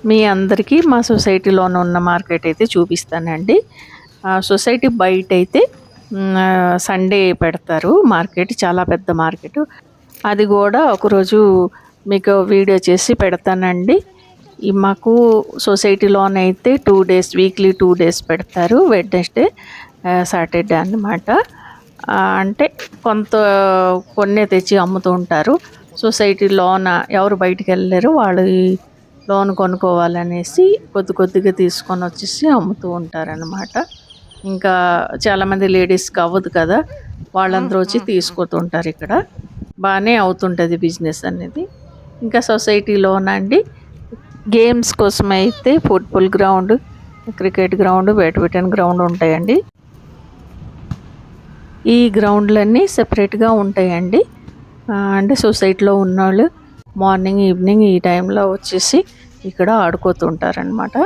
మీ అందరికీ మా సొసైటీలోనే ఉన్న మార్కెట్ అయితే చూపిస్తానండి. సొసైటీ బయట అయితే సండే పెడతారు మార్కెట్, చాలా పెద్ద మార్కెట్. అది కూడా ఒకరోజు మీకు వీడియో చేసి పెడతానండి. మాకు సొసైటీలోనైతే 2 days, వీక్లీ 2 days పెడతారు, వెడ్నెస్డే సాటర్డే అన్నమాట. అంటే కొన్నే తెచ్చి అమ్ముతూ ఉంటారు. సొసైటీలోన ఎవరు బయటికి వెళ్ళలేరు, వాళ్ళు లోన్ కొనుక్కోవాలనేసి కొద్దిగా తీసుకొని వచ్చేసి అమ్ముతూ ఉంటారనమాట. ఇంకా చాలామంది లేడీస్కి అవ్వదు కదా, వాళ్ళందరూ వచ్చి తీసుకుతూ ఉంటారు. ఇక్కడ బాగానే అవుతుంటుంది బిజినెస్ అనేది. ఇంకా సొసైటీలోనండి గేమ్స్ కోసం అయితే football ground, cricket ground, badminton ground ఉంటాయండి. ఈ గ్రౌండ్లన్నీ సెపరేట్గా ఉంటాయండి. అంటే సొసైటీలో ఉన్నవాళ్ళు మార్నింగ్ ఈవినింగ్ ఈ టైంలో వచ్చేసి ఇక్కడ ఆడుకోతుంటారనమాట.